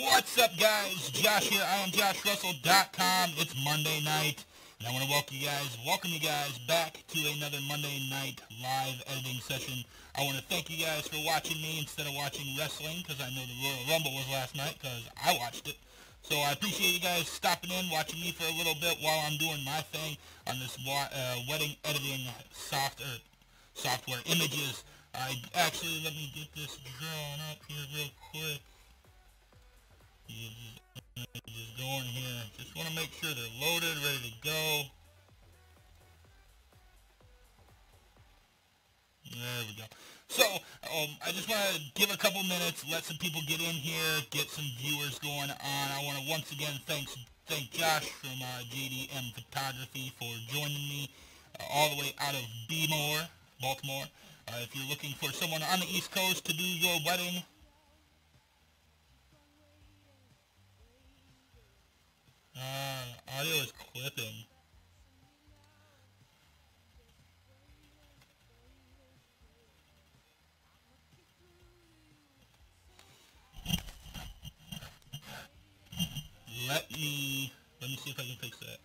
What's up, guys? Josh here. I am joshuarussell.com. It's Monday night, and I want to welcome you guys back to another Monday night live editing session. I want to thank you guys for watching me instead of watching wrestling, because I know the Royal Rumble was last night, because I watched it. So I appreciate you guys stopping in, watching me for a little bit while I'm doing my thing on this wedding editing software images. Let me get this drawn up here real quick. Just going here. Just want to make sure they're loaded, ready to go. There we go. So, I just want to give a couple minutes, let some people get in here, get some viewers going on. I want to once again thank Josh from JDM Photography for joining me all the way out of Baltimore. If you're looking for someone on the East Coast to do your wedding, audio is clipping. Let me see if I can fix that.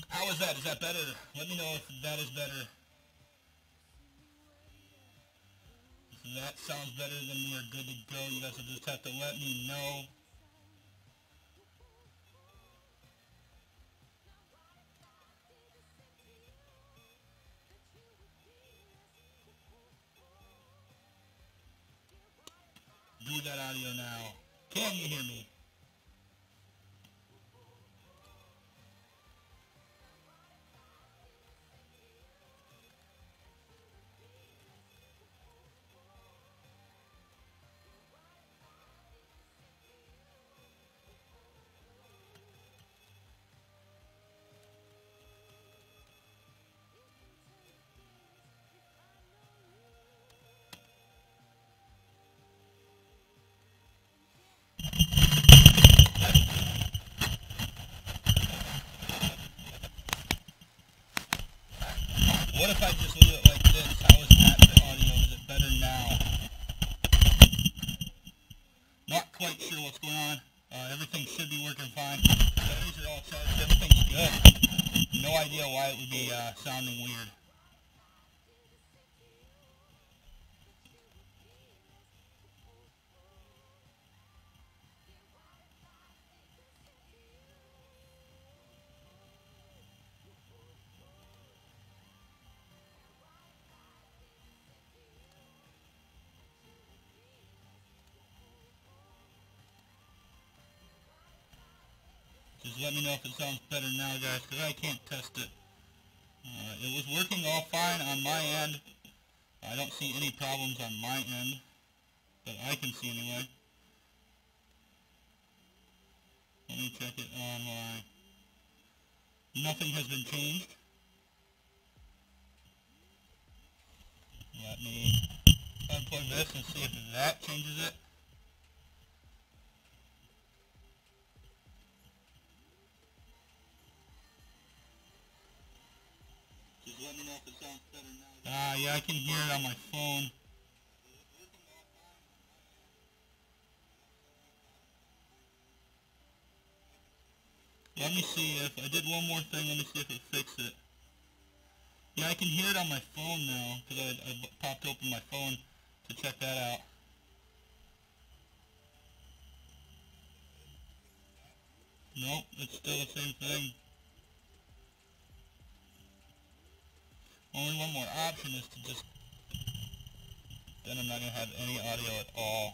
How is that? Is that better? Let me know if that is better. If that sounds better, then we are good to go. You guys will just have to let me know. Do that audio now. Can you hear me? What if I just leave it like this? How is that for audio? Is it better now? Not quite sure what's going on. Everything should be working fine. Batteries are all charged. Everything's good. No idea why it would be sounding weird. Just let me know if it sounds better now, guys, because I can't test it. It was working all fine on my end. I don't see any problems on my end that I can see anyway. Let me check it online. Nothing has been changed. Let me unplug this and see if that changes it. Just let me know if it sounds better now. Yeah, I can hear it on my phone. Let me see if I did one more thing. Let me see if it fixed it. Yeah, I can hear it on my phone now because I popped open my phone to check that out. Nope, it's still the same thing. Only one more option is to just, then I'm not going to have any audio at all.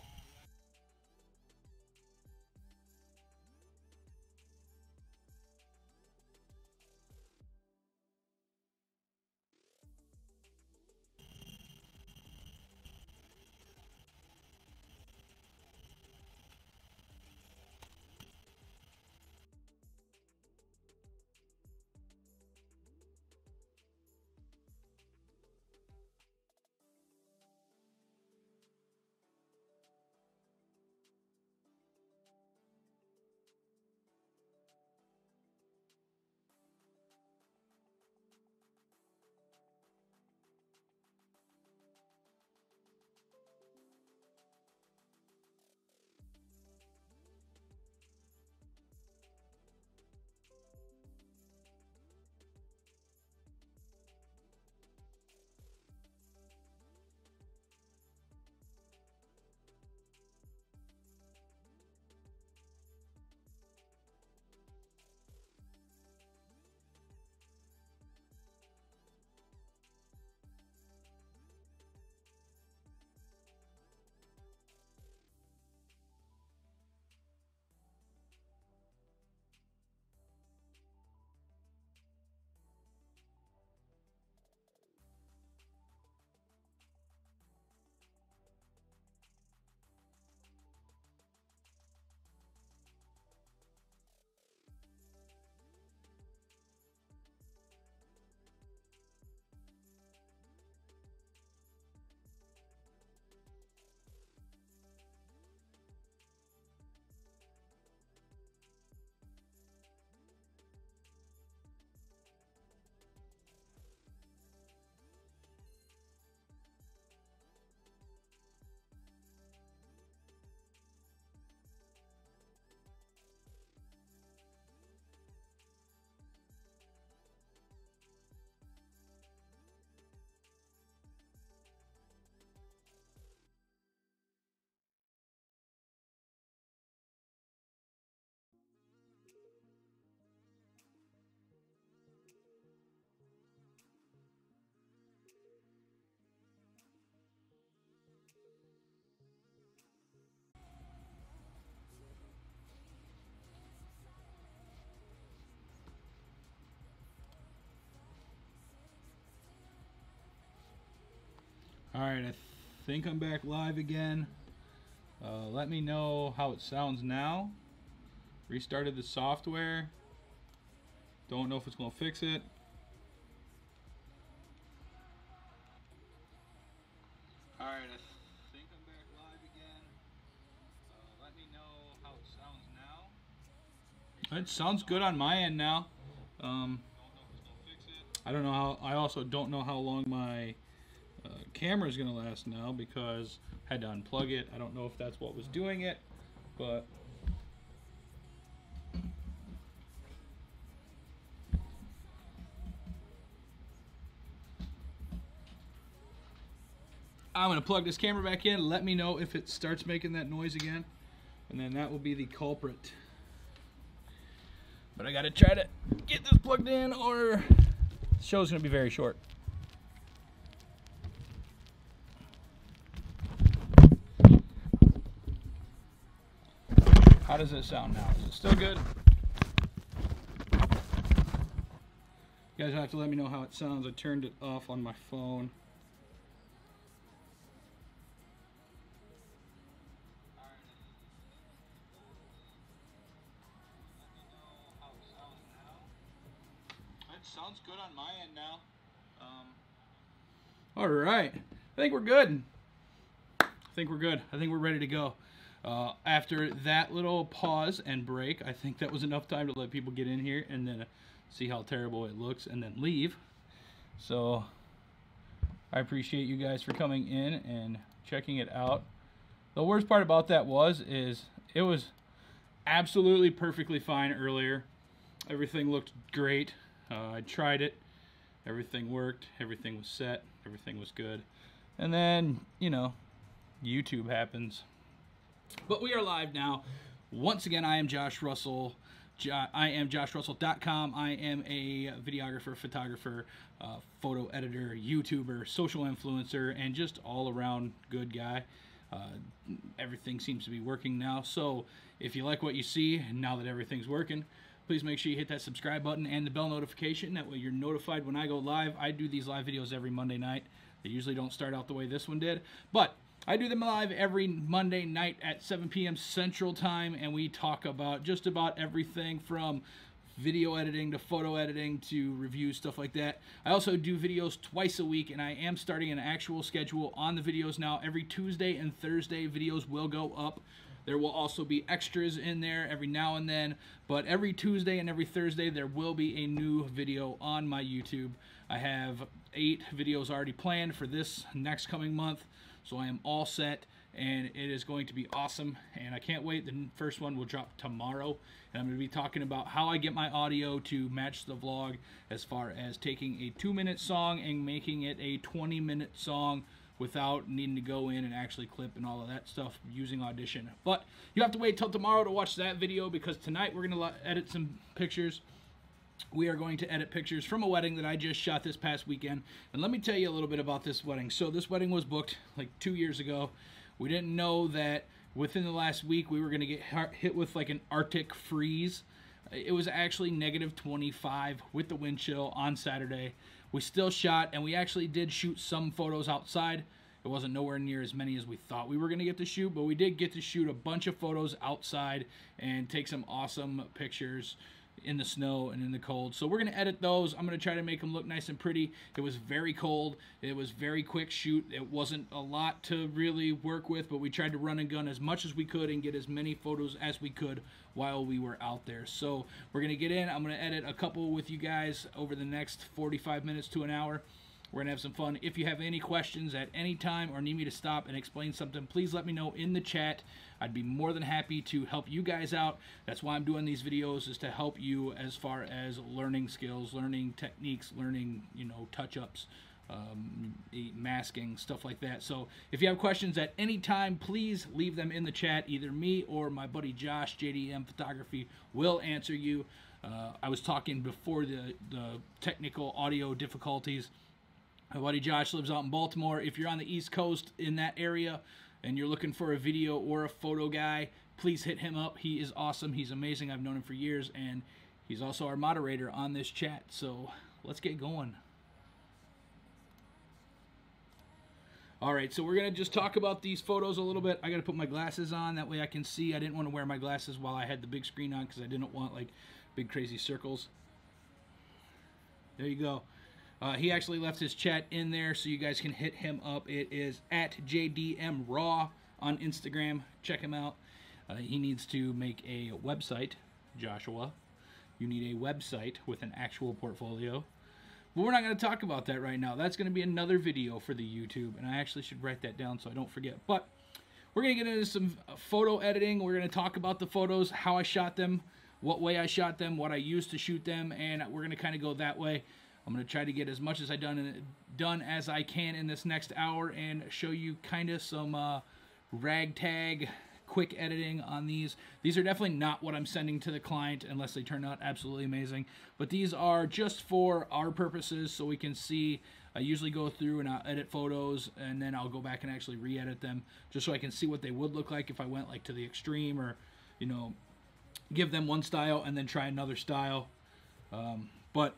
Alright, I think I'm back live again. Let me know how it sounds now. Restarted the software. Don't know if it's going to fix it. Alright, I think I'm back live again. Let me know how it sounds now. It sounds good on my end now. I don't know how. I also don't know how long my camera is going to last now because I had to unplug it. I don't know if that's what was doing it, but I'm going to plug this camera back in. Let me know if it starts making that noise again, and then that will be the culprit. But I got to try to get this plugged in, or the show's going to be very short. How does it sound now? Is it still good? You guys have to let me know how it sounds. I turned it off on my phone. It sounds good on my end now. All right. I think we're good. I think we're ready to go. After that little pause and break, I think that was enough time to let people get in here and then see how terrible it looks and then leave. So I appreciate you guys for coming in and checking it out. The worst part about that is it was absolutely perfectly fine earlier. Everything looked great. I tried it. Everything worked. Everything was set. Everything was good. And then, you know, YouTube happens. But we are live now. Once again, I am Josh Russell. I am joshuarussellphotos.com. I am a videographer, photographer, photo editor, YouTuber, social influencer, and just all-around good guy. Everything seems to be working now. So if you like what you see, now that everything's working, please make sure you hit that subscribe button and the bell notification. That way you're notified when I go live. I do these live videos every Monday night. They usually don't start out the way this one did, but I do them live every Monday night at 7 p.m. Central Time, and we talk about just about everything from video editing to photo editing to reviews, stuff like that. I also do videos twice a week, and I am starting an actual schedule on the videos now. Every Tuesday and Thursday, videos will go up. There will also be extras in there every now and then, but every Tuesday and every Thursday, there will be a new video on my YouTube. I have 8 videos already planned for this next coming month. So I am all set, and it is going to be awesome, and I can't wait. The first one will drop tomorrow, and I'm going to be talking about how I get my audio to match the vlog as far as taking a 2-minute song and making it a 20-minute song without needing to go in and actually clip and all of that stuff using Audition. But you have to wait till tomorrow to watch that video, because tonight we're going to edit some pictures. We are going to edit pictures from a wedding that I just shot this past weekend. And let me tell you a little bit about this wedding. So this wedding was booked like 2 years ago. We didn't know that within the last week we were going to get hit with like an Arctic freeze. It was actually -25 with the wind chill on Saturday. We still shot, and we actually did shoot some photos outside. It wasn't nowhere near as many as we thought we were going to get to shoot, but we did get to shoot a bunch of photos outside and take some awesome pictures in the snow and in the cold. So we're going to edit those. I'm going to try to make them look nice and pretty. It was very cold. It was very quick shoot. It wasn't a lot to really work with, but we tried to run and gun as much as we could and get as many photos as we could while we were out there. So we're going to get in. I'm going to edit a couple with you guys over the next 45 minutes to an hour. We're going to have some fun. If you have any questions at any time or need me to stop and explain something, please let me know in the chat. I'd be more than happy to help you guys out. That's why I'm doing these videos, is to help you as far as learning skills, learning techniques, learning, you know, touch-ups, masking, stuff like that. So if you have questions at any time, please leave them in the chat. Either me or my buddy Josh, JDM Photography, will answer you. I was talking before the technical audio difficulties. My buddy Josh lives out in Baltimore. If you're on the East Coast in that area and you're looking for a video or a photo guy, please hit him up. He is awesome. He's amazing. I've known him for years, and he's also our moderator on this chat. So let's get going. All right, so we're going to just talk about these photos a little bit. I got to put my glasses on. That way I can see. I didn't want to wear my glasses while I had the big screen on because I didn't want, like, big crazy circles. There you go. He actually left his chat in there, so you guys can hit him up. It is at JDMRaw on Instagram. Check him out. He needs to make a website, Joshua. You need a website with an actual portfolio. But we're not going to talk about that right now. That's going to be another video for the YouTube, and I actually should write that down so I don't forget. But we're going to get into some photo editing. We're going to talk about the photos, how I shot them, what way I shot them, what I used to shoot them, and we're going to kind of go that way. I'm going to try to get as much as done as I can in this next hour and show you kind of some ragtag quick editing on these. These are definitely not what I'm sending to the client unless they turn out absolutely amazing. But these are just for our purposes so we can see. I usually go through and I'll edit photos and then I'll go back and actually re-edit them just so I can see what they would look like if I went like to the extreme, or, you know, give them one style and then try another style. But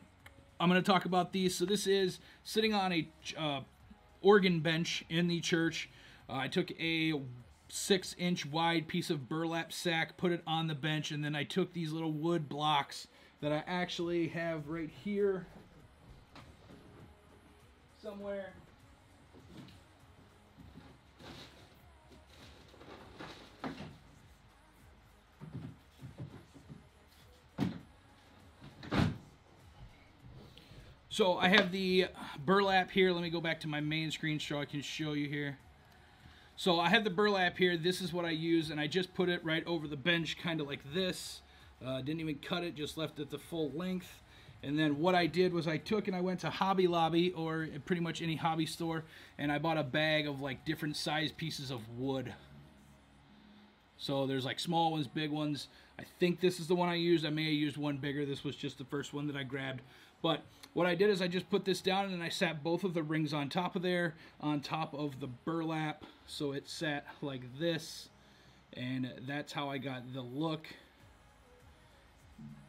I'm going to talk about these. So this is sitting on a organ bench in the church. I took a 6-inch wide piece of burlap sack, put it on the bench, and then I took these little wood blocks that I actually have right here somewhere. So I have the burlap here. Let me go back to my main screen so I can show you here. So I have the burlap here. This is what I use, and I just put it right over the bench, kind of like this. Didn't even cut it, just left it the full length. And then what I did was I took and I went to Hobby Lobby, or pretty much any hobby store, and I bought a bag of like different size pieces of wood. So there's like small ones, big ones. I think this is the one I used. I may have used one bigger. This was just the first one that I grabbed. But what I did is I just put this down and then I sat both of the rings on top of there, on top of the burlap. So it sat like this. And that's how I got the look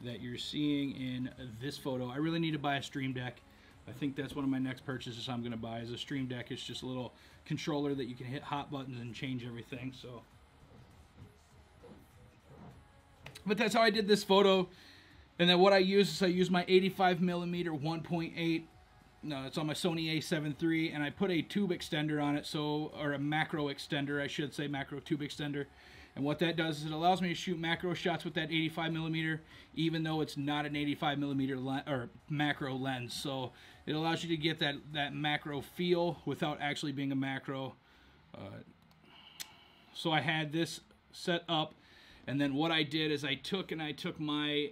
that you're seeing in this photo. I really need to buy a Stream Deck. I think that's one of my next purchases I'm going to buy is a Stream Deck. It's just a little controller that you can hit hot buttons and change everything. So, but that's how I did this photo. And then what I use is I use my 85mm 1.8. No, it's on my Sony a7 III, and I put a tube extender on it, or a macro extender, I should say, macro tube extender. And what that does is it allows me to shoot macro shots with that 85mm, even though it's not an 85mm macro lens. So it allows you to get that macro feel without actually being a macro. So I had this set up, and then what I did is I took my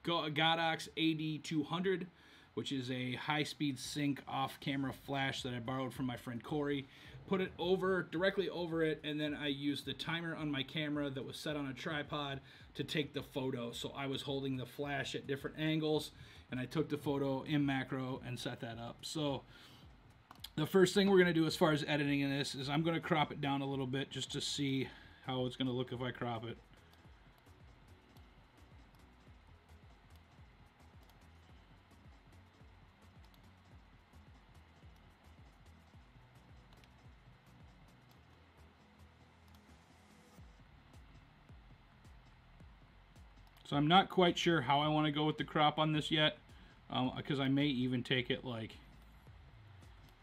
Godox AD200, which is a high-speed sync off-camera flash that I borrowed from my friend Corey, put it directly over it, and then I used the timer on my camera that was set on a tripod to take the photo. So I was holding the flash at different angles, and I took the photo in macro and set that up. So the first thing we're going to do as far as editing in this is I'm going to crop it down a little bit just to see how it's going to look if I crop it. So I'm not quite sure how I want to go with the crop on this yet, because I may even take it like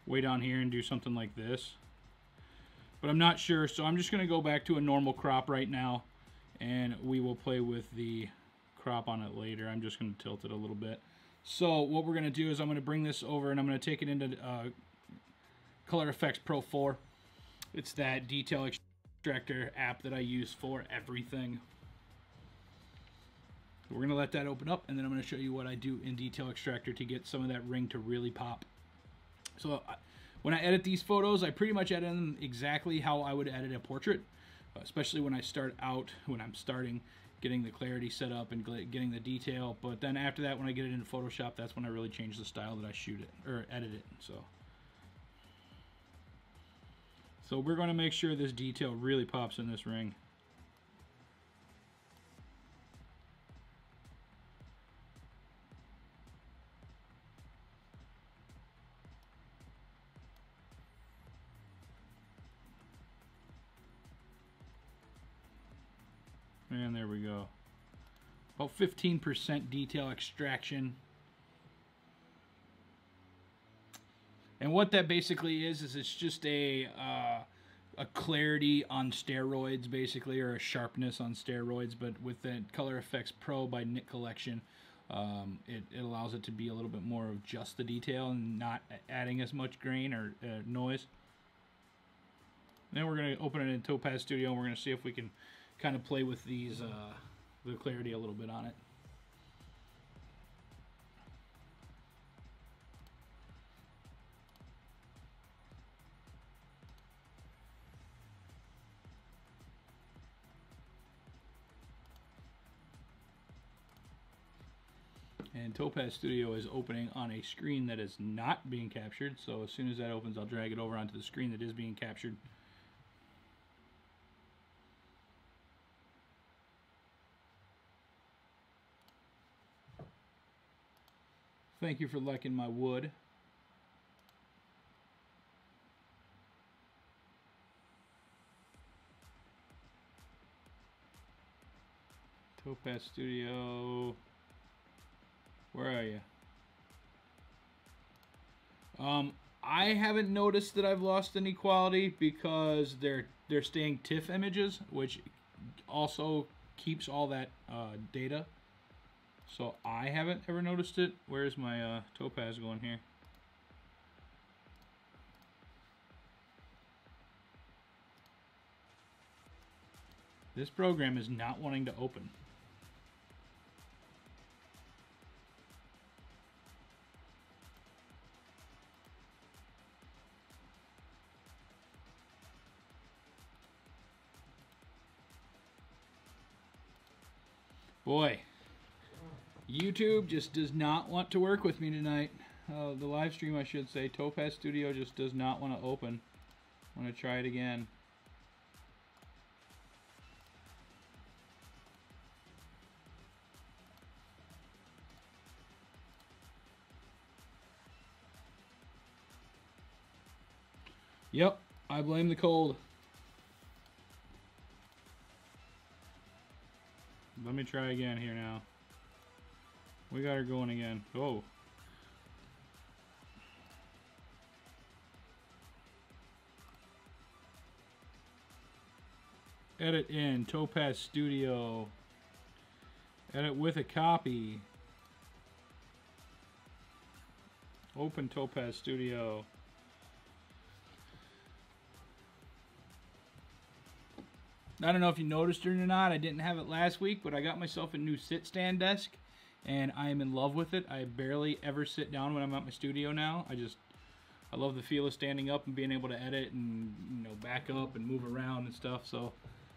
way down here and do something like this. But I'm not sure, so I'm just going to go back to a normal crop right now, and we will play with the crop on it later. I'm just going to tilt it a little bit. So what we're going to do is I'm going to bring this over, and I'm going to take it into Color Effects Pro 4. It's that detail extractor app that I use for everything. We're going to let that open up, and then I'm going to show you what I do in Detail Extractor to get some of that ring to really pop. So when I edit these photos, I pretty much edit them exactly how I would edit a portrait, especially when I start out, when I'm starting getting the clarity set up and getting the detail. But then after that, when I get it into Photoshop, that's when I really change the style that I shoot it, or edit it. So we're going to make sure this detail really pops in this ring. And there we go. About 15% detail extraction. And what that basically is it's just a clarity on steroids, basically, or a sharpness on steroids. But with the Color Effects Pro by Nick Collection, it allows it to be a little bit more of just the detail and not adding as much grain or noise. Then we're going to open it in Topaz Studio, and we're going to see if we can kind of play with these, the clarity a little bit on it. And Topaz Studio is opening on a screen that is not being captured, so as soon as that opens, I'll drag it over onto the screen that is being captured. Thank you for liking my wood. Topaz Studio, where are you? I haven't noticed that I've lost any quality because they're staying TIFF images, which also keeps all that data. So I haven't ever noticed it. Where's my Topaz going here? This program is not wanting to open. Boy, YouTube just does not want to work with me tonight. The live stream, I should say. Topaz Studio just does not want to open. I'm going to try it again. Yep, I blame the cold. Let me try again here now. We got her going again. Oh. Edit in Topaz Studio. Edit with a copy. Open Topaz Studio. I don't know if you noticed it or not. I didn't have it last week, but I got myself a new sit-stand desk, and I am in love with it. I barely ever sit down when I'm at my studio now. I love the feel of standing up and being able to edit and, you know, back up and move around and stuff. So,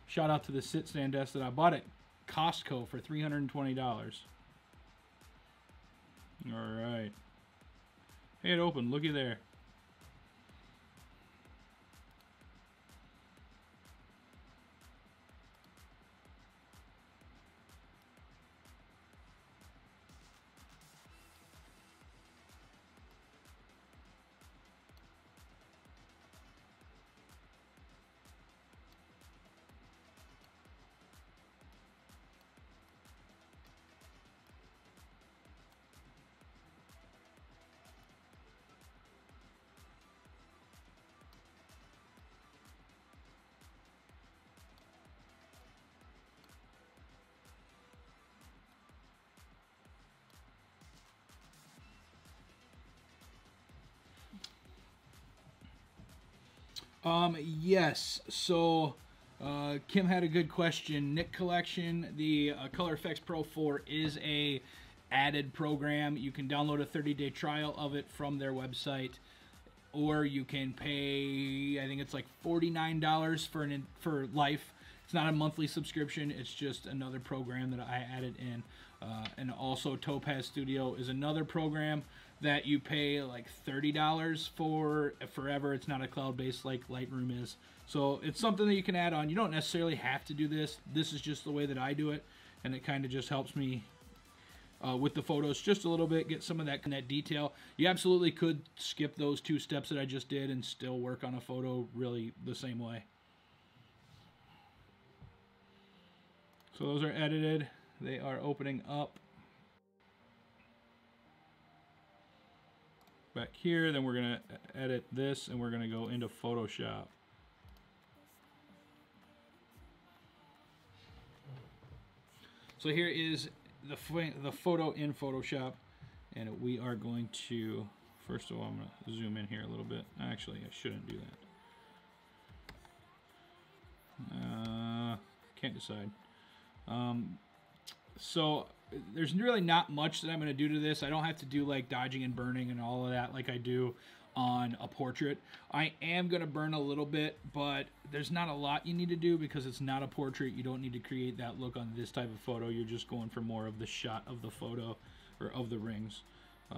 shout out to the sit-stand desk that I bought at Costco for $320. All right. Hey, it opened. Looky there. Yes, so Kim had a good question. Nick Collection, the Color Effects Pro 4 is a added program. You can download a 30-day trial of it from their website, or you can pay, I think it's like $49 for life. It's not a monthly subscription, it's just another program that I added in. And also Topaz Studio is another program that you pay like $30 for forever. It's not a cloud-based like Lightroom is. So it's something that you can add on. You don't necessarily have to do this. This is just the way that I do it, and it kind of just helps me with the photos just a little bit, get some of that detail. You absolutely could skip those 2 steps that I just did and still work on a photo really the same way. So So those are edited. They are opening up. Back here, then we're going to edit this and we're going to go into Photoshop. So here is the photo in Photoshop, and we are going to, first of all, I'm going to zoom in here a little bit. Actually, I shouldn't do that. Can't decide. So there's really not much that I'm going to do to this. I don't have to do like dodging and burning and all of that like I do on a portrait. I am going to burn a little bit, but there's not a lot you need to do because it's not a portrait. You don't need to create that look on this type of photo. You're just going for more of the shot of the photo or of the rings.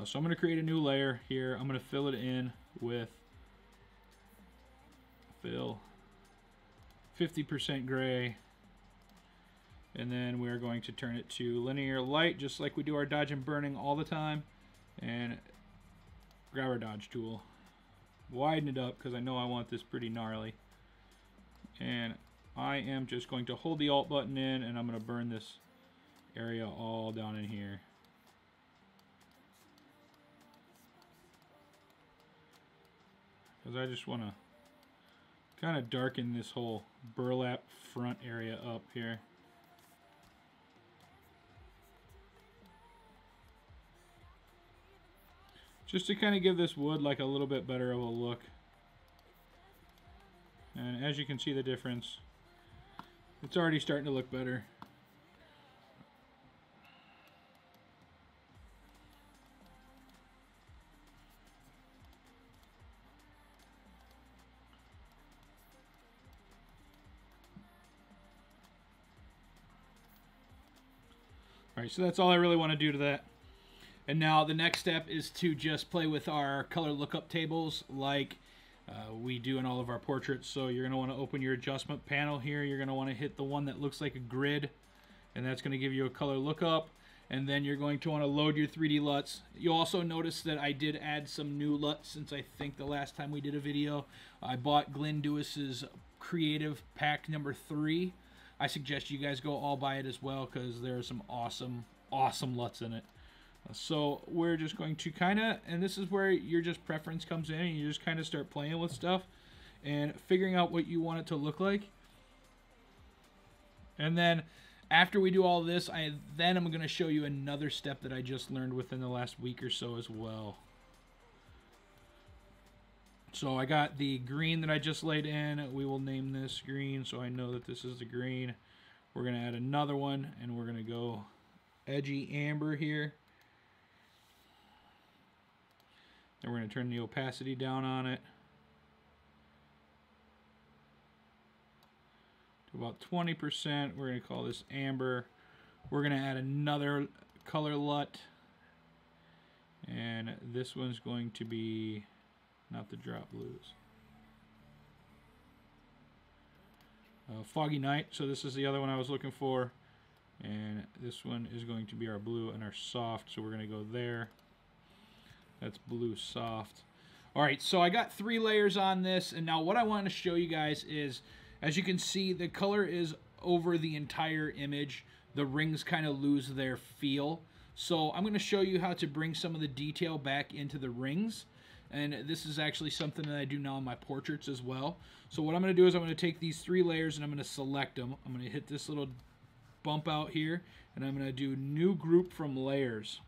So I'm going to create a new layer here. I'm going to fill it in with fill 50% gray. And then we're going to turn it to linear light, just like we do our dodge and burning all the time. And grab our dodge tool. Widen it up, because I know I want this pretty gnarly. And I am just going to hold the Alt button in, and I'm going to burn this area all down in here. Because I just want to kind of darken this whole burlap front area up here. Just to kind of give this wood like a little bit better of a look. And as you can see the difference, it's already starting to look better. Alright, so that's all I really want to do to that. And now the next step is to just play with our color lookup tables like we do in all of our portraits. So you're going to want to open your adjustment panel here. You're going to want to hit the one that looks like a grid, and that's going to give you a color lookup. And then you're going to want to load your 3D LUTs. You'll also notice that I did add some new LUTs since I think the last time we did a video. I bought Glenn Dewis's Creative Pack number 3. I suggest you guys go all buy it as well because there are some awesome LUTs in it. So we're just going to kind of, and this is where your just preference comes in, and you just kind of start playing with stuff and figuring out what you want it to look like. And then after we do all this, I'm going to show you another step that I just learned within the last week or so as well. So I got the green that I just laid in. We will name this green so I know that this is the green. We're going to add another one, and we're going to go edgy amber here. And we're going to turn the opacity down on it to about 20%. We're going to call this amber. We're going to add another color LUT. And this one's going to be not the drop blues. Foggy Night. So this is the other one I was looking for. And this one is going to be our blue and our soft. So we're going to go there. That's blue soft. Alright, so I got 3 layers on this, and now what I want to show you guys is, as you can see, the color is over the entire image. The rings kind of lose their feel. So I'm going to show you how to bring some of the detail back into the rings. And this is actually something that I do now in my portraits as well. So what I'm going to do is I'm going to take these 3 layers and I'm going to select them. I'm going to hit this little bump out here, and I'm going to do New Group from Layers.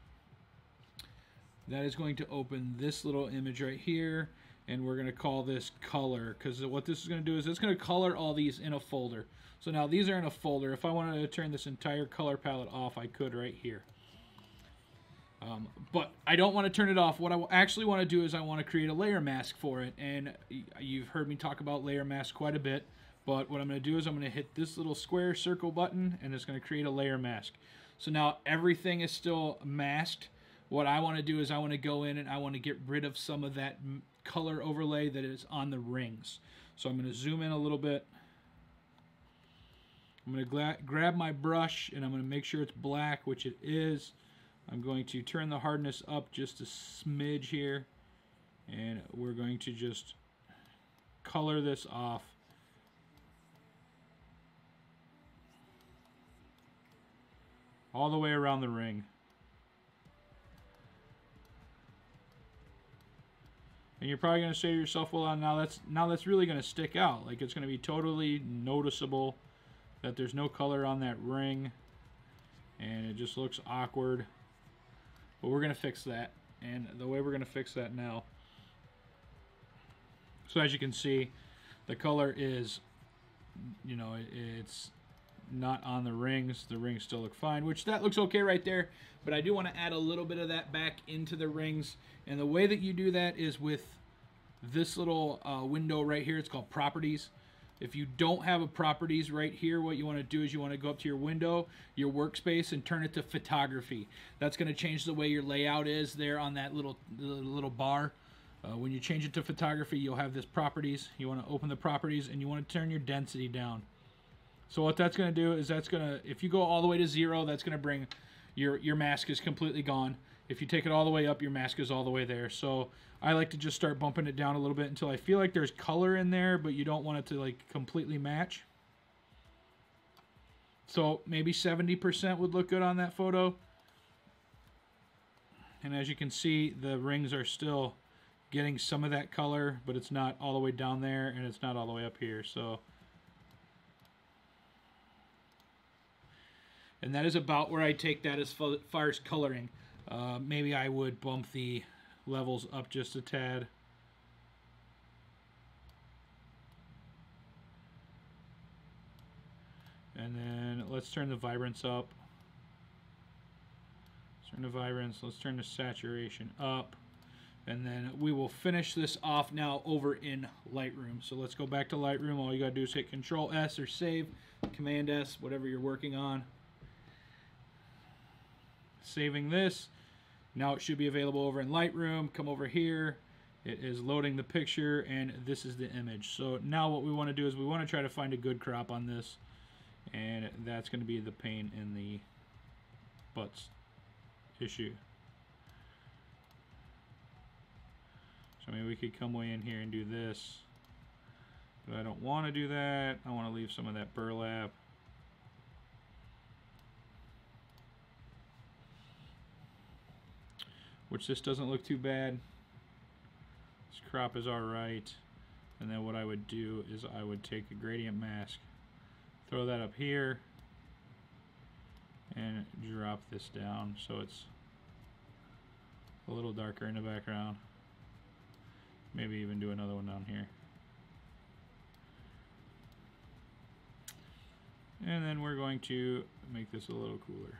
That is going to open this little image right here, and we're going to call this color, because what this is going to do is it's going to color all these in a folder. So now these are in a folder. If I wanted to turn this entire color palette off, I could right here. But I don't want to turn it off. What I actually want to do is I want to create a layer mask for it, and you've heard me talk about layer mask quite a bit, but what I'm going to do is I'm going to hit this little square circle button, and it's going to create a layer mask. So now everything is still masked. What I want to do is I want to go in and I want to get rid of some of that color overlay that is on the rings. So I'm going to zoom in a little bit. I'm going to grab my brush, and I'm going to make sure it's black, which it is. I'm going to turn the hardness up just a smidge here, and we're going to just color this off. all the way around the ring. And you're probably going to say to yourself, well, now that's really going to stick out. Like, it's going to be totally noticeable that there's no color on that ring. And it just looks awkward. But we're going to fix that. And the way we're going to fix that now. So as you can see, the color is, you know, it's not on the rings. The rings still look fine, which that looks okay right there. But I do want to add a little bit of that back into the rings. And the way that you do that is with this little window right here. It's called Properties. If you don't have a Properties right here, what you want to do is you want to go up to your window, your workspace, and turn it to Photography. That's going to change the way your layout is there on that little bar. When you change it to Photography, you'll have this Properties. You want to open the Properties, and you want to turn your density down. So what that's going to do is that's going to, if you go all the way to 0, that's going to bring your mask is completely gone. If you take it all the way up, your mask is all the way there. So I like to just start bumping it down a little bit until I feel like there's color in there, but you don't want it to like completely match. So maybe 70% would look good on that photo. And as you can see, the rings are still getting some of that color, but it's not all the way down there, and it's not all the way up here. So, and that is about where I take that as far as coloring. Maybe I would bump the levels up just a tad. And then let's turn the vibrance up. Let's turn the vibrance. Let's turn the saturation up. And then we will finish this off now over in Lightroom. So let's go back to Lightroom. All you gotta do is hit Control S or save, Command S, whatever you're working on. Saving this. Now it should be available over in Lightroom. Come over here. It is loading the picture, and this is the image. So now what we want to do is we want to try to find a good crop on this, and that's going to be the pain in the butts issue. So maybe we could come way in here and do this, but I don't want to do that. I want to leave some of that burlap. Which this doesn't look too bad. This crop is alright. And then what I would do is I would take a gradient mask, throw that up here, and drop this down so it's a little darker in the background. Maybe even do another one down here. And then we're going to make this a little cooler.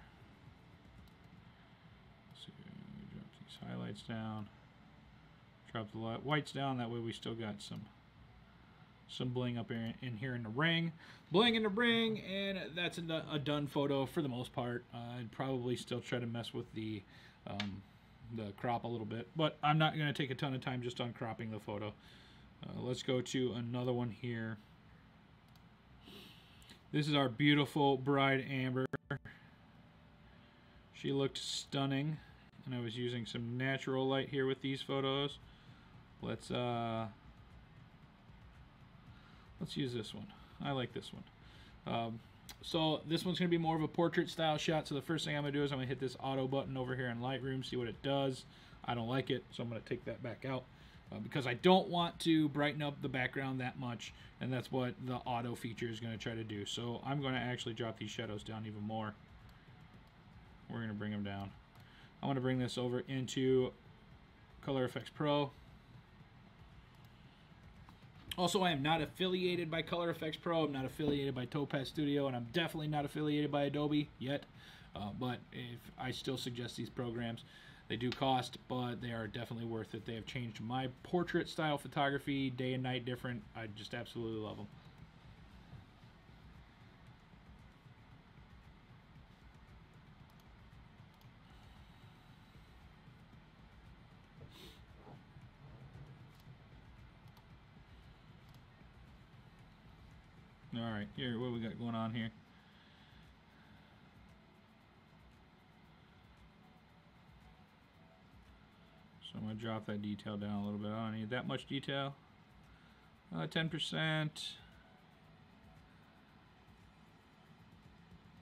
Highlights down, drop the whites down, that way we still got some bling up in here in the ring. Bling in the ring, and that's a done photo for the most part. I'd probably still try to mess with the crop a little bit, but I'm not going to take a ton of time just on cropping the photo. Let's go to another one here. This is our beautiful bride Amber. She looked stunning. And I was using some natural light here with these photos. Let's use this one. I like this one. So this one's going to be more of a portrait style shot. So the first thing I'm going to do is I'm going to hit this auto button over here in Lightroom, see what it does. I don't like it, so I'm going to take that back out because I don't want to brighten up the background that much, and that's what the auto feature is going to try to do. So I'm going to actually drop these shadows down even more. We're going to bring them down. I want to bring this over into Color Effects Pro. Also, I am not affiliated by Color Effects Pro. I'm not affiliated by Topaz Studio, and I'm definitely not affiliated by Adobe yet. But if I still suggest these programs, they do cost, but they are definitely worth it. They have changed my portrait style photography, day and night different. I just absolutely love them. Alright, here, what we got going on here? So I'm going to drop that detail down a little bit. I don't need that much detail. 10%.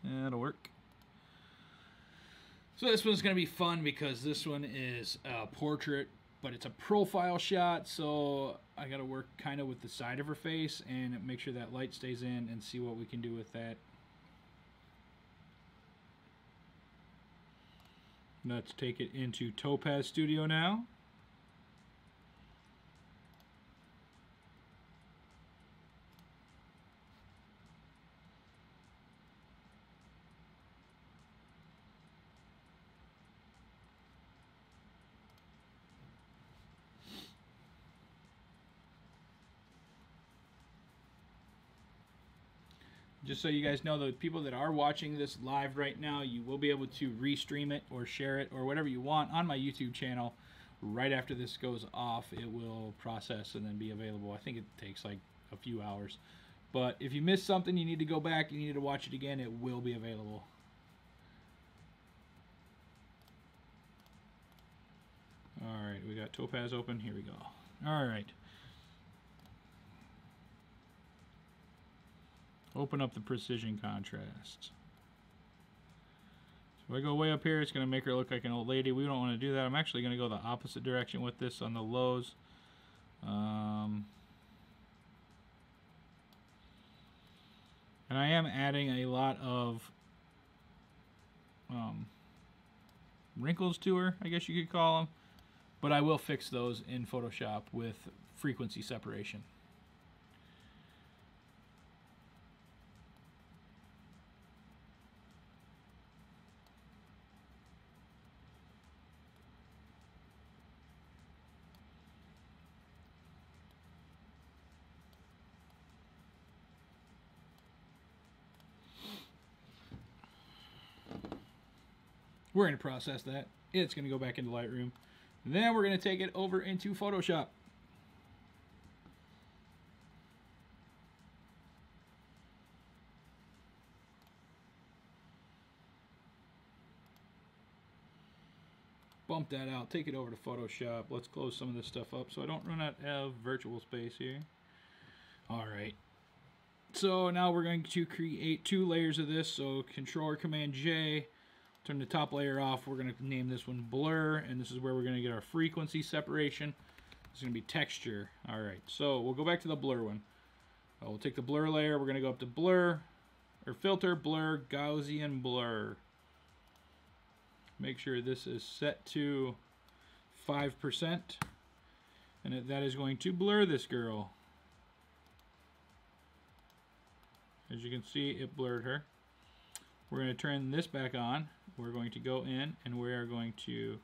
That'll work. So this one's going to be fun because this one is a portrait, but it's a profile shot, so I got to work kind of with the side of her face and make sure that light stays in and see what we can do with that. Let's take it into Topaz Studio now. Just so you guys know, the people that are watching this live right now, you will be able to restream it or share it or whatever you want on my YouTube channel. Right after this goes off, it will process and then be available. I think it takes like a few hours. But if you missed something, you need to go back, you need to watch it again, it will be available. Alright, we got Topaz open. Here we go. Alright. Open up the precision contrast. So if I go way up here, it's going to make her look like an old lady. We don't want to do that. I'm actually going to go the opposite direction with this on the lows. And I am adding a lot of wrinkles to her, I guess you could call them. But I will fix those in Photoshop with frequency separation. We're going to process that. It's going to go back into Lightroom. Then we're going to take it over into Photoshop. Bump that out. Take it over to Photoshop. Let's close some of this stuff up so I don't run out of virtual space here. Alright. So now we're going to create 2 layers of this. So Control or Command J. Turn the top layer off. We're going to name this one Blur, and this is where we're going to get our frequency separation. It's going to be Texture. Alright, so we'll go back to the Blur one. We'll take the Blur layer. We're going to go up to Blur, or Filter, Blur, Gaussian Blur. Make sure this is set to 5%, and that is going to blur this girl. As you can see, it blurred her. We're going to turn this back on. We're going to go in and we are going to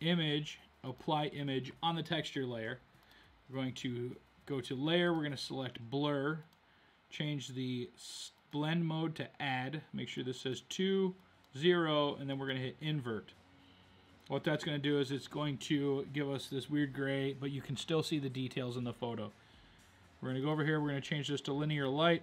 image, apply image on the texture layer. We're going to go to layer, we're going to select blur, change the blend mode to add, make sure this says 2, 0, and then we're going to hit invert. What that's going to do is it's going to give us this weird gray, but you can still see the details in the photo. We're going to go over here, we're going to change this to linear light.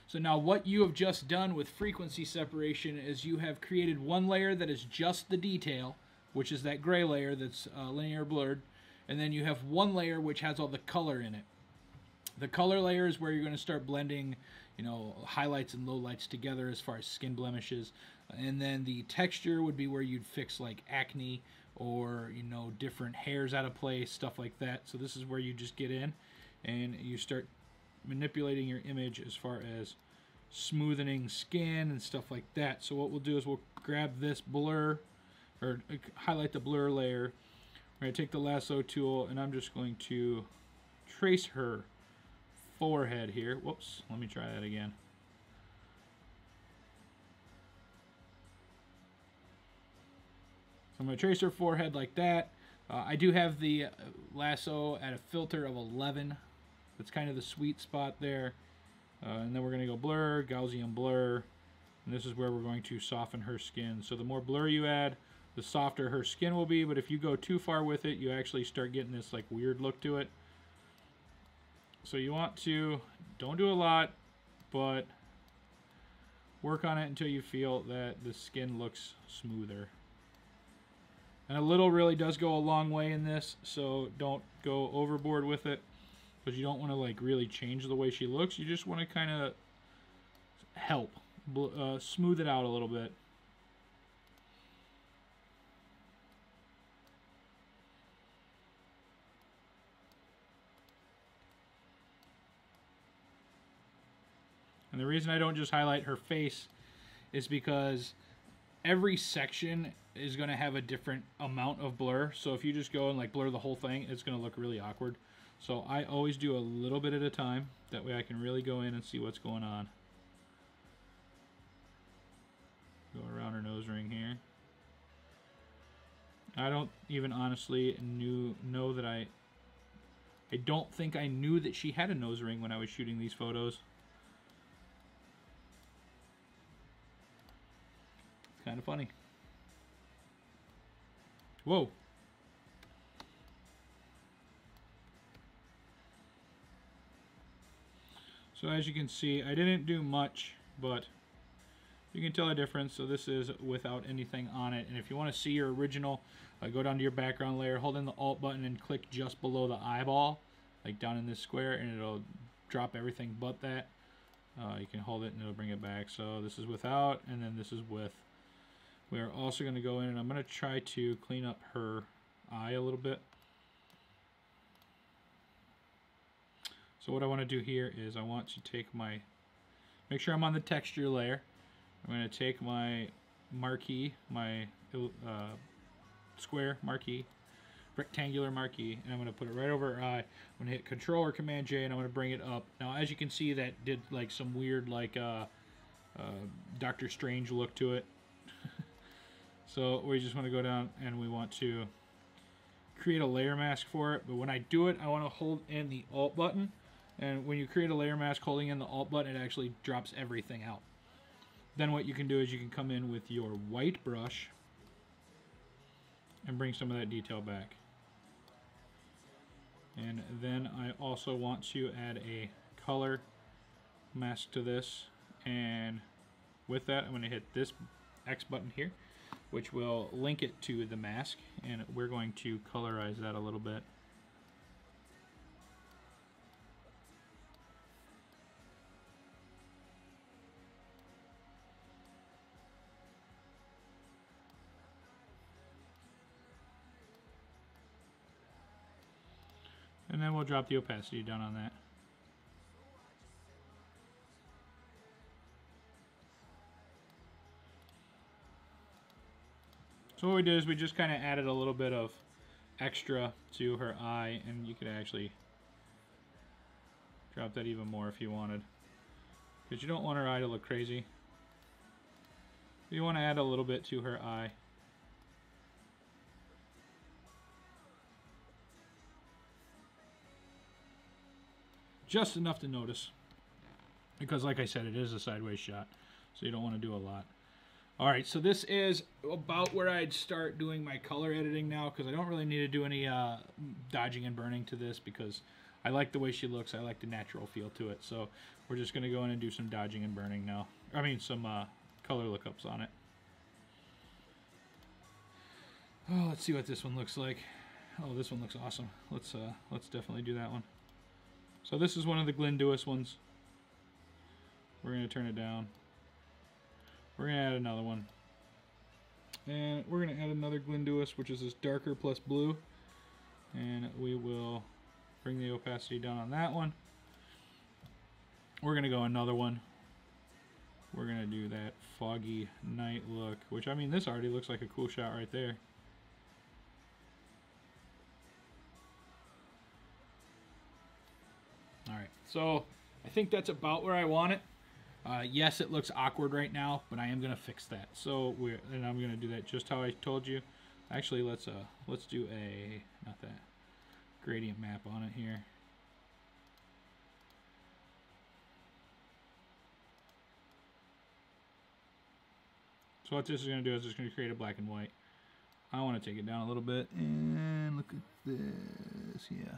So now what you have just done with frequency separation is you have created one layer that is just the detail, which is that gray layer that's linear blurred, and then you have one layer which has all the color in it. The color layer is where you're going to start blending, you know, highlights and lowlights together as far as skin blemishes, and then the texture would be where you'd fix like acne or, you know, different hairs out of place, stuff like that. So this is where you just get in and you start manipulating your image as far as smoothing skin and stuff like that. So what we'll do is we'll grab this blur, or highlight the blur layer. We're going to take the lasso tool and I'm just going to trace her forehead here. Whoops, let me try that again. So I'm going to trace her forehead like that. I do have the lasso at a filter of 11. That's kind of the sweet spot there. And then we're going to go blur, Gaussian blur. And this is where we're going to soften her skin. So the more blur you add, the softer her skin will be. But if you go too far with it, you actually start getting this like weird look to it. So you want to, don't do a lot, but work on it until you feel that the skin looks smoother. And a little really does go a long way in this, so don't go overboard with it. Because you don't want to like really change the way she looks. You just want to kind of help smooth it out a little bit. And the reason I don't just highlight her face is because every section is going to have a different amount of blur. So if you just go and like blur the whole thing, it's going to look really awkward. So I always do a little bit at a time. That way I can really go in and see what's going on. Go around her nose ring here. I don't even honestly know that I don't think I knew that she had a nose ring when I was shooting these photos. Kind of funny. Whoa. So as you can see, I didn't do much, but you can tell a difference. So this is without anything on it. And if you want to see your original, go down to your background layer, hold in the Alt button and click just below the eyeball, like down in this square, and it'll drop everything but that. You can hold it and it'll bring it back. So this is without, and then this is with. We are also going to go in and I'm going to try to clean up her eye a little bit. So what I want to do here is I want to take make sure I'm on the texture layer. I'm going to take my marquee, my square marquee, rectangular marquee, and I'm going to put it right over her eye. I'm going to hit Control or Command J, and I'm going to bring it up. Now, as you can see, that did like some weird like Doctor Strange look to it. So we just want to go down and we want to create a layer mask for it. But when I do it, I want to hold in the Alt button. And when you create a layer mask holding in the Alt button, it actually drops everything out. Then what you can do is you can come in with your white brush and bring some of that detail back. And then I also want to add a color mask to this. And with that, I'm going to hit this X button here, which will link it to the mask. And we're going to colorize that a little bit. And then we'll drop the opacity down on that. So what we did is we just kind of added a little bit of extra to her eye, and you could actually drop that even more if you wanted. Because you don't want her eye to look crazy. You want to add a little bit to her eye. Just enough to notice, because like I said, it is a sideways shot, so you don't want to do a lot. Alright, so this is about where I'd start doing my color editing now, because I don't really need to do any dodging and burning to this, because I like the way she looks. I like the natural feel to it, so we're just going to go in and do some dodging and burning now. I mean, some color lookups on it. Oh, let's see what this one looks like. Oh, this one looks awesome. Let's definitely do that one. So this is one of the Glenduous ones. We're going to turn it down. We're going to add another one. And we're going to add another Glenduous, which is this darker plus blue. And we will bring the opacity down on that one. We're going to go another one. We're going to do that foggy night look, which, I mean, this already looks like a cool shot right there. Alright, so I think that's about where I want it. Yes, it looks awkward right now, but I am going to fix that. So and I'm going to do that just how I told you. Actually, let's do not that, gradient map on it here. So what this is going to do is it's going to create a black and white. I want to take it down a little bit and look at this, yeah.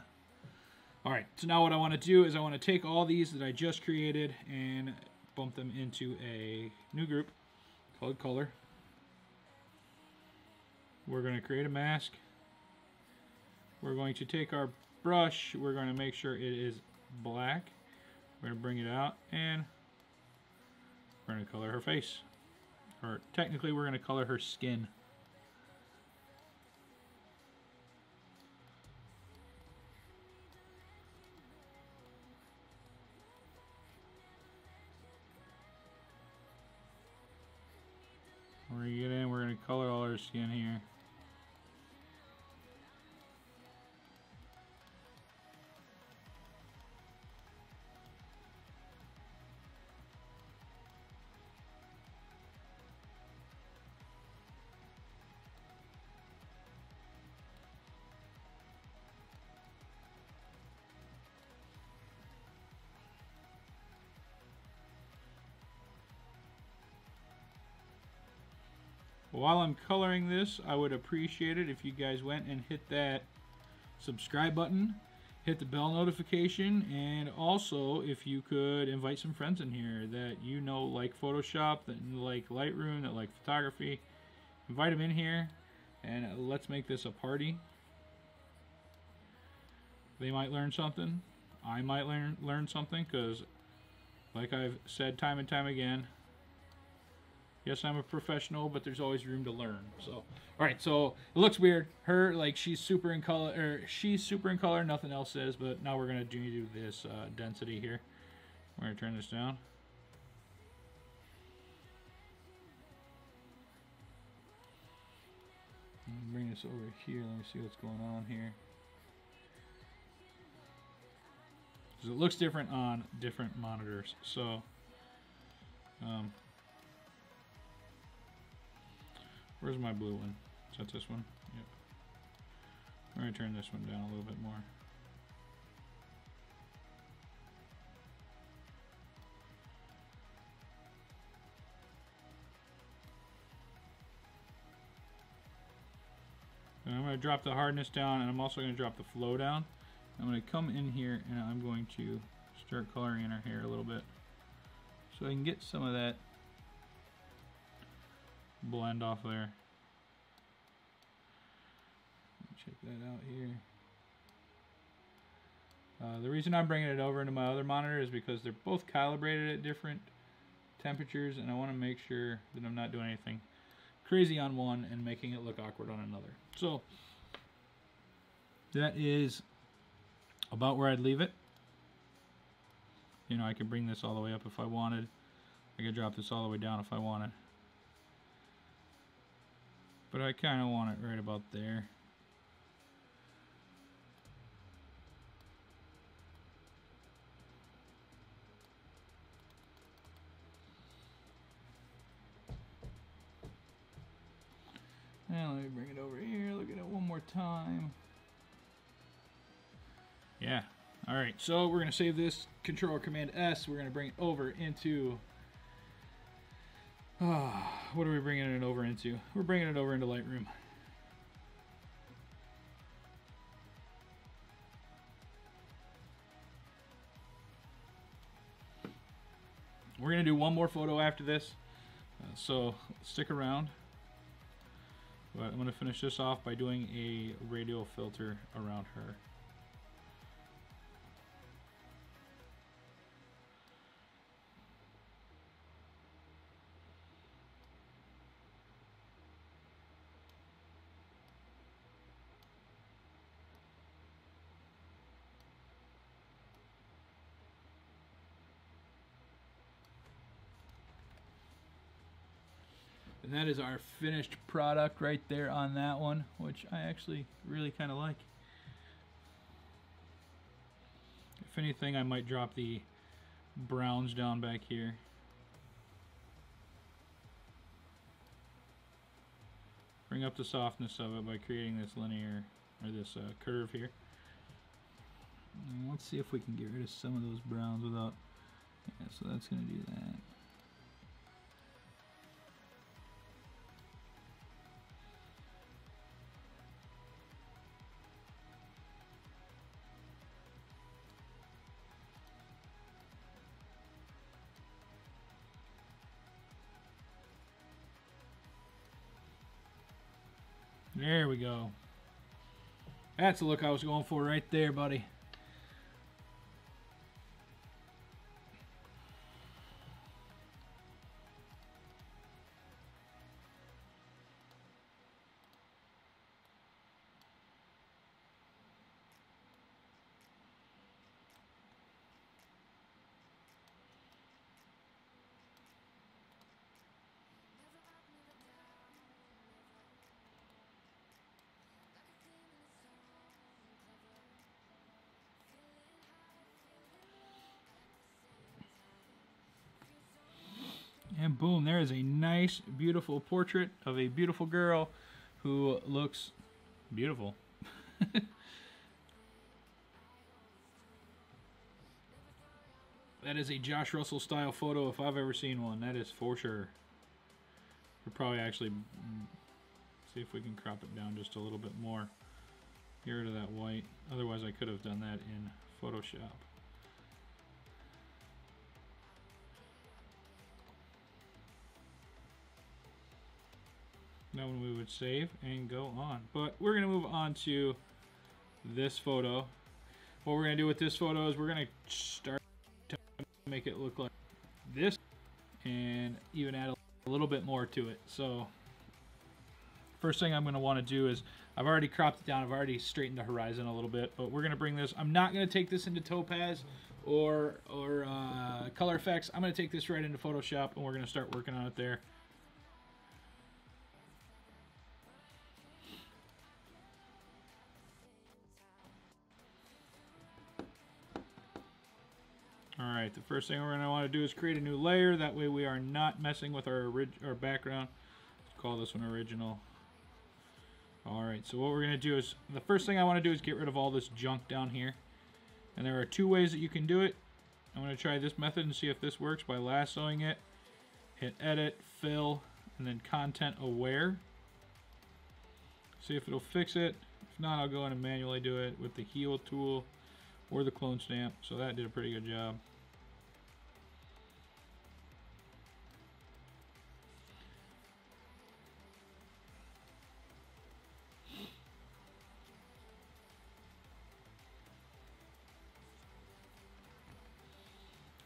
Alright, so now what I want to do is I want to take all these that I just created and bump them into a new group called Color. We're going to create a mask. We're going to take our brush, we're going to make sure it is black. We're going to bring it out and we're going to color her face. Or technically we're going to color her skin. We're gonna get in, we're gonna color all our skin here. While I'm coloring this, I would appreciate it if you guys went and hit that subscribe button, hit the bell notification, and also if you could invite some friends in here that you know like Photoshop, that like Lightroom, that like photography. Invite them in here and let's make this a party. They might learn something. I might learn something, because like I've said time and time again, yes, I'm a professional, but there's always room to learn. So, all right, so it looks weird. Her, like, she's super in color, nothing else is, but now we're gonna do this density here. We're gonna turn this down. Bring this over here. Let me see what's going on here. Because it looks different on different monitors. So, where's my blue one? Is that this one? Yep. We're going to turn this one down a little bit more. And I'm going to drop the hardness down, and I'm also going to drop the flow down. I'm going to come in here and I'm going to start coloring in her hair a little bit, so I can get some of that blend off there. Check that out here. The reason I'm bringing it over into my other monitor is because they're both calibrated at different temperatures, and I want to make sure that I'm not doing anything crazy on one and making it look awkward on another. So that is about where I'd leave it. You know, I could bring this all the way up if I wanted. I could drop this all the way down if I wanted. But I kind of want it right about there. Now let me bring it over here, look at it one more time. Yeah, alright, so we're going to save this, Control or Command S, we're going to bring it over into, what are we bringing it over into? We're bringing it over into Lightroom. We're going to do one more photo after this, so stick around. But I'm going to finish this off by doing a radial filter around her. And that is our finished product right there on that one, which I actually really kind of like. If anything, I might drop the browns down back here. Bring up the softness of it by creating this linear, or this curve here. And let's see if we can get rid of some of those browns without, yeah, so that's going to do that. There we go. That's the look I was going for right there, buddy. And boom, there is a nice, beautiful portrait of a beautiful girl who looks beautiful. That is a Josh Russell style photo if I've ever seen one. That is for sure. We'll probably actually see if we can crop it down just a little bit more. Get rid of that white. Otherwise I could have done that in Photoshop. That one we would save and go on. But we're going to move on to this photo. What we're going to do with this photo is we're going to start to make it look like this and even add a little bit more to it. So first thing I'm going to want to do is, I've already cropped it down, I've already straightened the horizon a little bit, but we're going to bring this, I'm not going to take this into Topaz or Color Effects. I'm going to take this right into Photoshop and we're going to start working on it there. Alright, the first thing we're going to want to do is create a new layer. That way we are not messing with our background. Let's call this one original. Alright, so what we're going to do is, the first thing I want to do is get rid of all this junk down here. And there are two ways that you can do it. I'm going to try this method and see if this works by lassoing it. Hit edit, fill, and then content aware. See if it'll fix it. If not, I'll go in and manually do it with the heal tool or the clone stamp. So that did a pretty good job.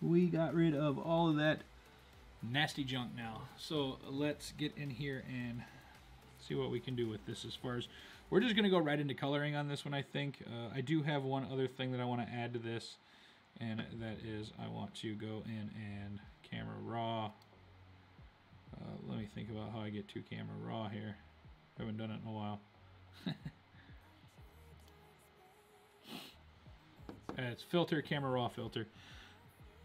We got rid of all of that nasty junk now. So let's get in here and see what we can do with this as far as, we're just going to go right into coloring on this one, I think. I do have one other thing that I want to add to this, and that is I want to go in and camera raw. Let me think about how I get to camera raw here. I haven't done it in a while. It's filter, camera raw filter.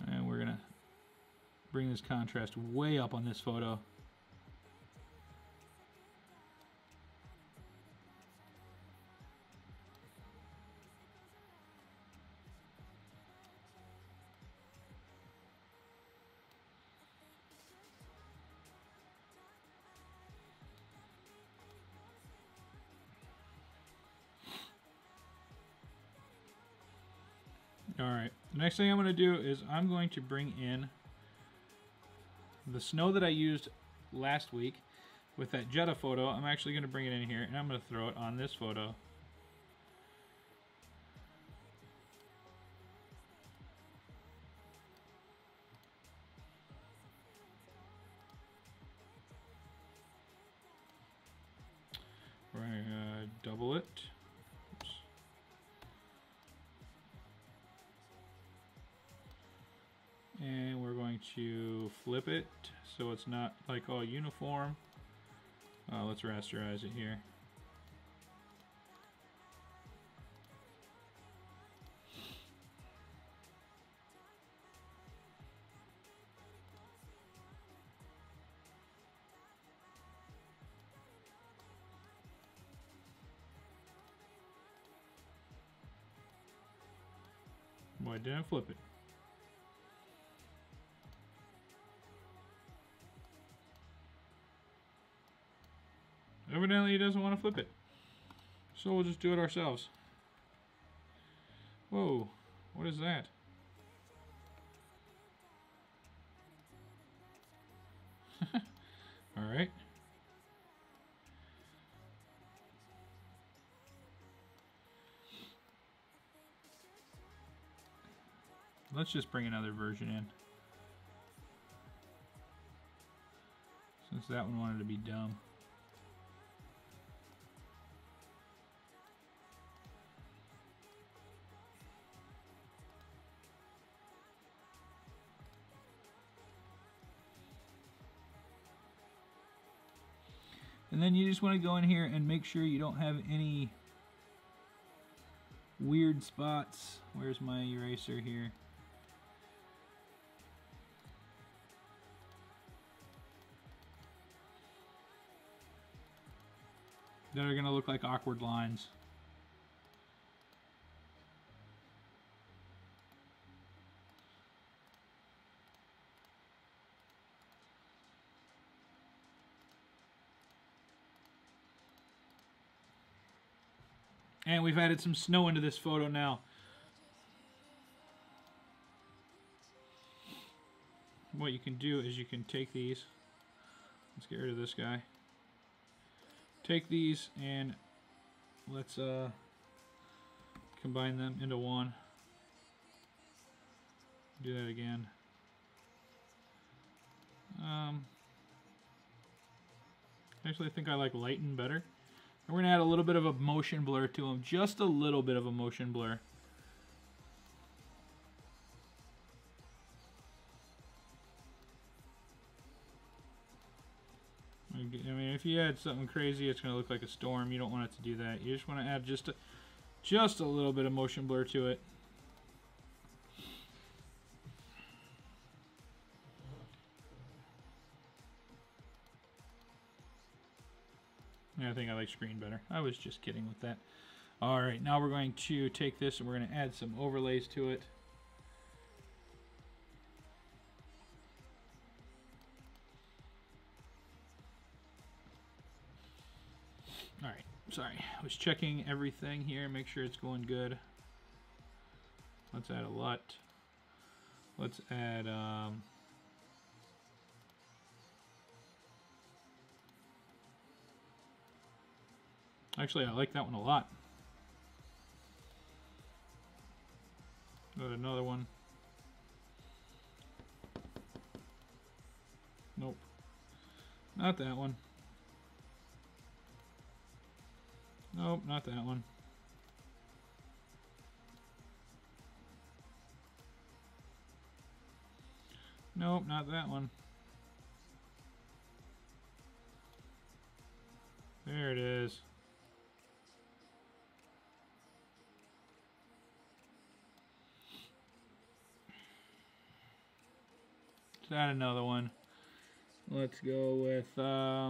And we're going to bring this contrast way up on this photo. Alright, the next thing I'm going to do is I'm going to bring in the snow that I used last week with that Jetta photo. I'm actually going to bring it in here and I'm going to throw it on this photo. We're going to double it. Oops. And we're going to flip it so it's not like all uniform. Let's rasterize it here. Why didn't I flip it? Evidently he doesn't want to flip it. So we'll just do it ourselves. Whoa, what is that? Alright. Let's just bring another version in. Since that one wanted to be dumb. And then you just want to go in here and make sure you don't have any weird spots. Where's my eraser here? that are going to look like awkward lines. And we've added some snow into this photo now. What you can do is you can take these. Let's get rid of this guy. Take these and let's combine them into one. Do that again. Actually, I think I like lighten better. And we're going to add a little bit of a motion blur to them. Just a little bit of a motion blur. I mean, if you add something crazy, it's going to look like a storm. You don't want it to do that. You just want to add just a little bit of motion blur to it. I think I like screen better. I was just kidding with that. Alright, now we're going to take this and we're going to add some overlays to it. Alright, sorry. I was checking everything here, make sure it's going good. Let's add a LUT. Let's add... Actually, I like that one a lot. Got another one. Nope. Not that one. Nope, not that one. Nope, not that one. There it is. Let's add another one. Let's go with, nope,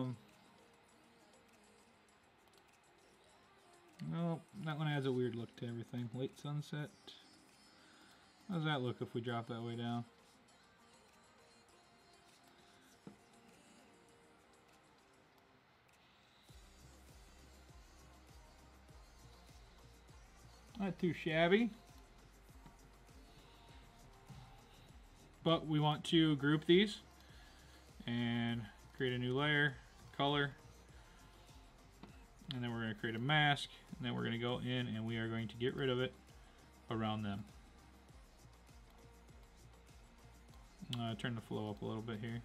that one adds a weird look to everything. Late sunset. How does that look if we drop that way down? Not too shabby. But we want to group these and create a new layer, color, and then we're going to create a mask, and then we're going to go in and we are going to get rid of it around them. Turn the flow up a little bit here.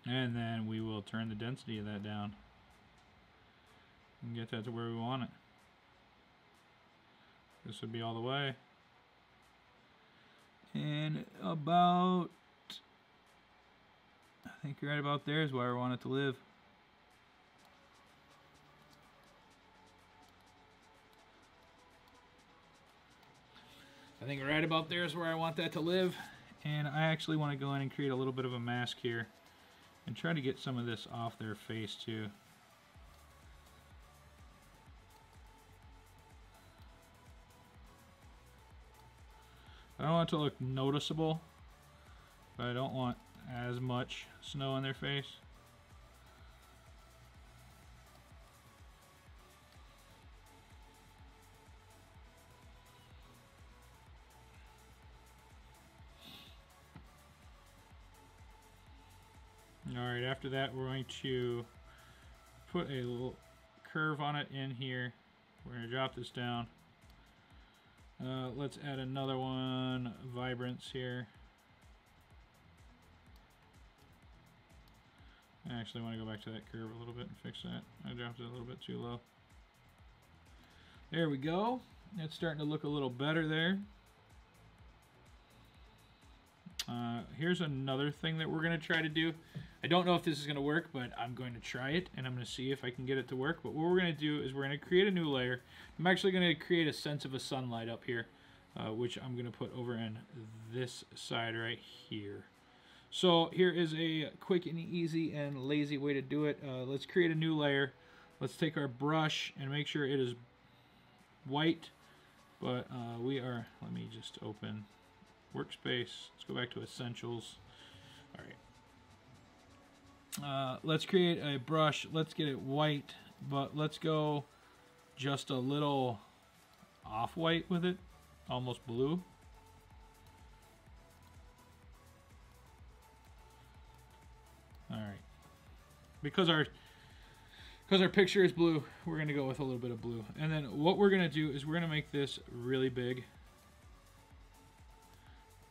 And then we will turn the density of that down and get that to where we want it. This would be all the way. And about, I think right about there is where I want it to live. I think right about there is where I want that to live. And I actually want to go in and create a little bit of a mask here and try to get some of this off their face too. I don't want it to look noticeable, but I don't want as much snow on their face. Alright, after that we're going to put a little curve on it in here. We're going to drop this down. Let's add another one, vibrance here. I actually want to go back to that curve a little bit and fix that. I dropped it a little bit too low. There we go. It's starting to look a little better there. Here's another thing that we're going to try to do. I don't know if this is going to work, but I'm going to try it, and I'm going to see if I can get it to work. But what we're going to do is we're going to create a new layer. I'm actually going to create a sense of a sunlight up here, which I'm going to put over in this side right here. So here is a quick and easy and lazy way to do it. Let's create a new layer. Let's take our brush and make sure it is white, but let me just open workspace. Let's go back to essentials. All right. Let's create a brush. Let's get it white, but let's go just a little off-white with it, almost blue. All right. Because our picture is blue, we're going to go with a little bit of blue. And then what we're going to do is we're going to make this really big.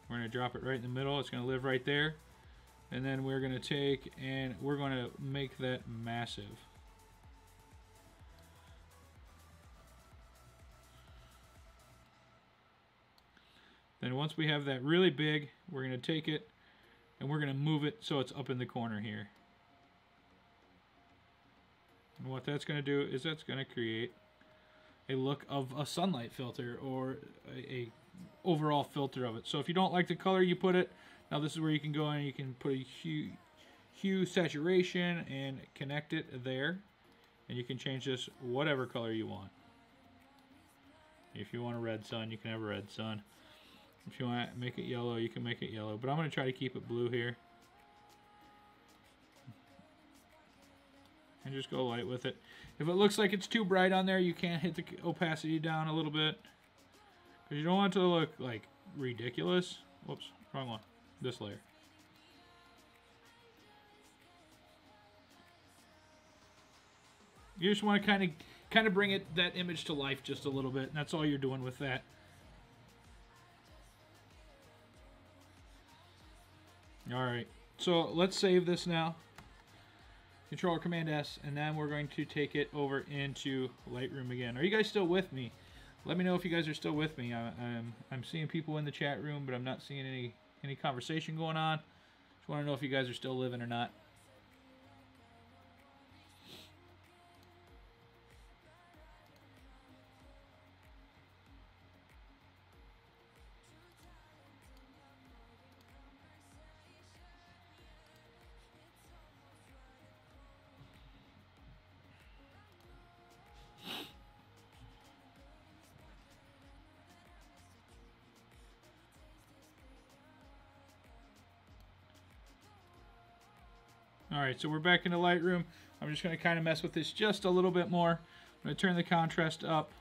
We're going to drop it right in the middle. It's going to live right there. And then we're going to take and we're going to make that massive. Then once we have that really big, we're going to take it and we're going to move it so it's up in the corner here. And what that's going to do is that's going to create a look of a sunlight filter or a overall filter of it. So if you don't like the color you put it, now this is where you can go and you can put a hue saturation and connect it there. And you can change this whatever color you want. If you want a red sun, you can have a red sun. If you want to make it yellow, you can make it yellow. But I'm going to try to keep it blue here. And just go light with it. If it looks like it's too bright on there, you can't hit the opacity down a little bit. Because you don't want it to look like ridiculous. Whoops, wrong one. This layer. You just want to kind of bring that image to life just a little bit. And that's all you're doing with that. Alright, so let's save this now. Control or Command S, and then we're going to take it over into Lightroom again. Are you guys still with me? Let me know if you guys are still with me. I'm seeing people in the chat room, but I'm not seeing any conversation going on. Just want to know if you guys are still living or not. Alright, so we're back into Lightroom. I'm just going to kind of mess with this just a little bit more. I'm going to turn the contrast up.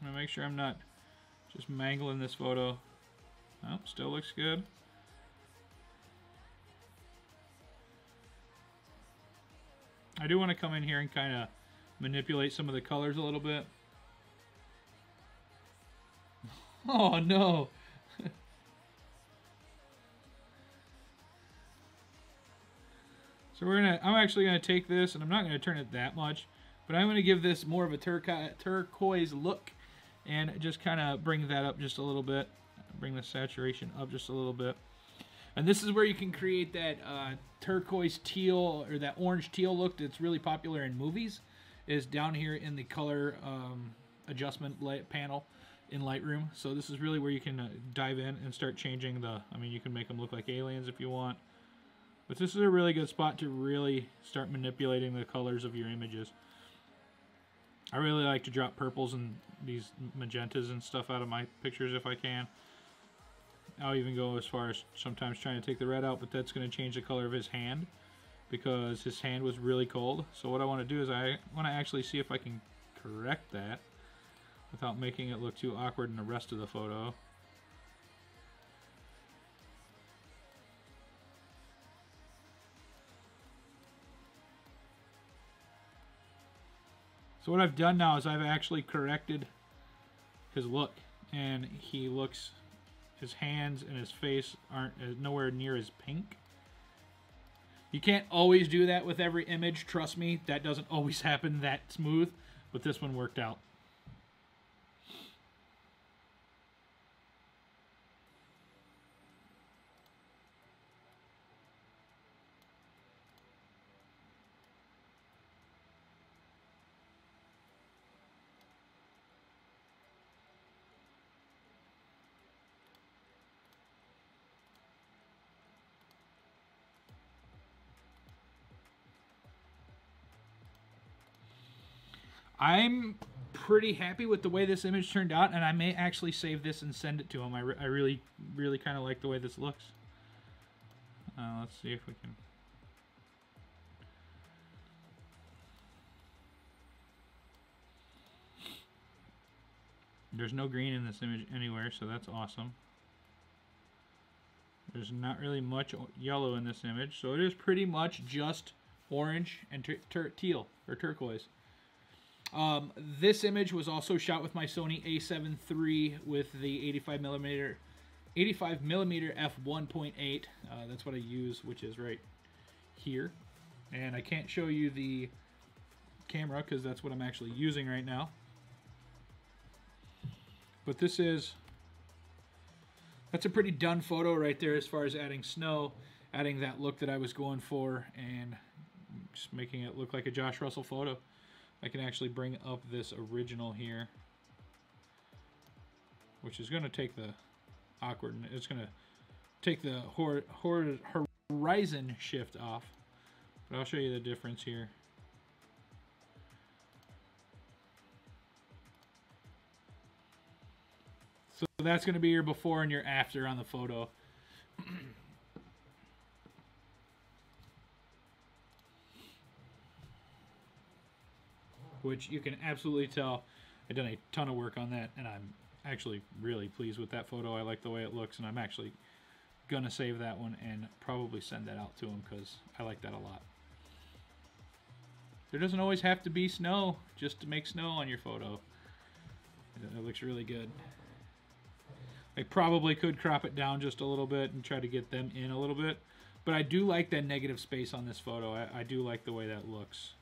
I'm going to make sure I'm not just mangling this photo. Oh, still looks good. I do want to come in here and kind of manipulate some of the colors a little bit. Oh no! So I'm actually gonna take this, and I'm not gonna turn it that much, but I'm gonna give this more of a turquoise look, and just kind of bring that up just a little bit, bring the saturation up just a little bit. And this is where you can create that turquoise teal or that orange teal look that's really popular in movies. Is down here in the color adjustment panel in Lightroom. So this is really where you can dive in and start changing you can make them look like aliens if you want. But this is a really good spot to really start manipulating the colors of your images. I really like to drop purples and these magentas and stuff out of my pictures if I can. I'll even go as far as sometimes trying to take the red out, but that's going to change the color of his hand because his hand was really cold. So what I want to do is I want to actually see if I can correct that without making it look too awkward in the rest of the photo. So what I've done now is I've actually corrected his look, and he looks, his hands and his face aren't nowhere near as pink. You can't always do that with every image, trust me. That doesn't always happen that smooth, but this one worked out. I'm pretty happy with the way this image turned out, and I may actually save this and send it to him. I really kind of like the way this looks. Let's see if we can... There's no green in this image anywhere, so that's awesome. There's not really much yellow in this image, so it is pretty much just orange and teal, or turquoise. This image was also shot with my Sony a7 III with the 85mm f1.8. That's what I use, which is right here. And I can't show you the camera because that's what I'm actually using right now. But that's a pretty done photo right there as far as adding snow, adding that look that I was going for, and just making it look like a Josh Russell photo. I can actually bring up this original here, which is going to take the awkward, it's going to take the horizon shift off, but I'll show you the difference here. So that's going to be your before and your after on the photo. Which you can absolutely tell I've done a ton of work on that, and I'm actually really pleased with that photo. I like the way it looks, and I'm actually gonna save that one and probably send that out to him because I like that a lot. There doesn't always have to be snow just to make snow on your photo. It looks really good. I probably could crop it down just a little bit and try to get them in a little bit, but I do like that negative space on this photo. I do like the way that looks.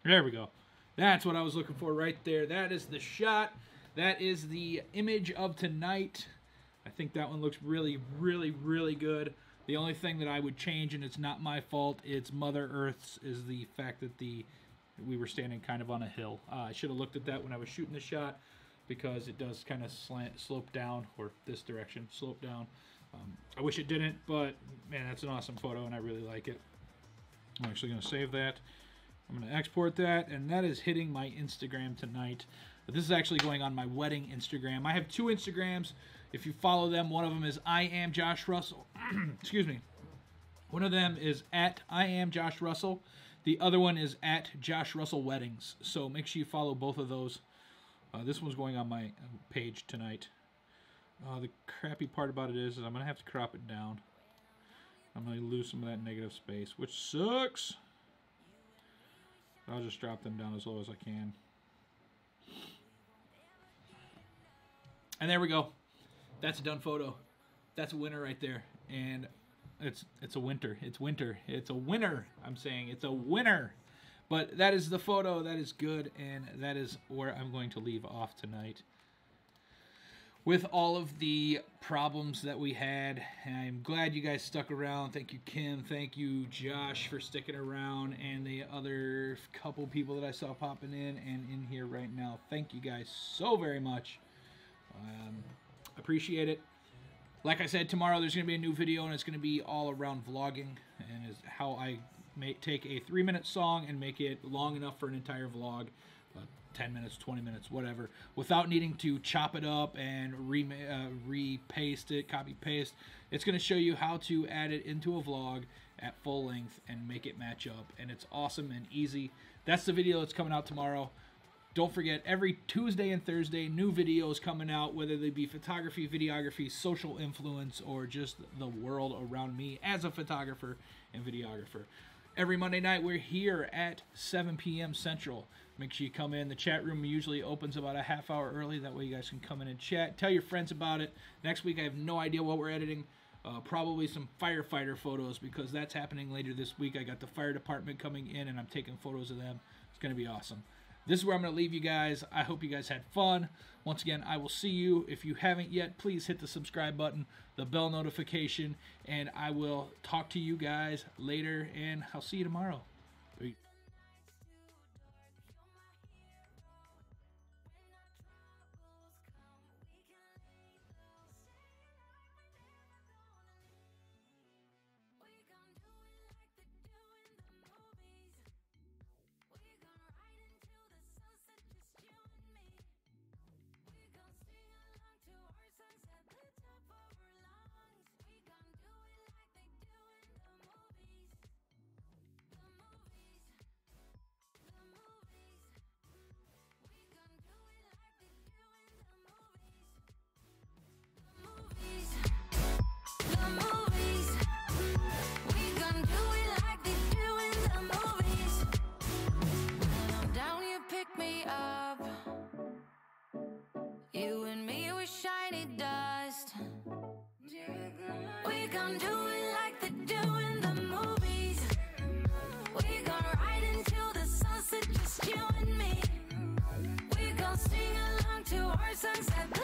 There we go. That's what I was looking for right there. That is the shot. That is the image of tonight. I think that one looks really, really, really good. The only thing that I would change, and it's not my fault, it's Mother Earth's, is the fact that we were standing kind of on a hill. I should have looked at that when I was shooting the shot because it does kind of slope down, or this direction, slope down. I wish it didn't, but man, that's an awesome photo and I really like it. I'm actually going to save that. I'm going to export that, and that is hitting my Instagram tonight. But this is actually going on my wedding Instagram. I have two Instagrams. If you follow them, one of them is I am Josh Russell. Excuse me. One of them is at I am Josh Russell. The other one is at Josh Russell Weddings. So make sure you follow both of those. This one's going on my page tonight. The crappy part about it is I'm going to have to crop it down. I'm going to lose some of that negative space, which sucks. I'll just drop them down as low as I can. And there we go. That's a done photo. That's a winner right there. And it's a winter. It's winter. It's a winner. I'm saying it's a winner. But that is the photo. That is good. And that is where I'm going to leave off tonight. With all of the problems that we had, I'm glad you guys stuck around. Thank you, Kim. Thank you, Josh, for sticking around, and the other couple people that I saw popping in and in here right now. Thank you guys so very much. Appreciate it. Like I said, tomorrow there's going to be a new video, and it's going to be all around vlogging and is how I take a 3-minute song and make it long enough for an entire vlog. 10 minutes, 20 minutes, whatever, without needing to chop it up and re-paste it, copy-paste. It's going to show you how to add it into a vlog at full length and make it match up, and it's awesome and easy. That's the video that's coming out tomorrow. Don't forget, every Tuesday and Thursday, new videos coming out, whether they be photography, videography, social influence, or just the world around me as a photographer and videographer. Every Monday night, we're here at 7 p.m. Central. Make sure you come in. The chat room usually opens about a half hour early. That way you guys can come in and chat. Tell your friends about it. Next week, I have no idea what we're editing. Probably some firefighter photos, because that's happening later this week. I got the fire department coming in, and I'm taking photos of them. It's going to be awesome. This is where I'm going to leave you guys. I hope you guys had fun. Once again, I will see you. If you haven't yet, please hit the subscribe button, the bell notification, and I will talk to you guys later, and I'll see you tomorrow. Peace. You and me were shiny dust. We gon' do it like they do in the movies. We gon' ride into the sunset, just you and me. We gon' sing along to our songs at the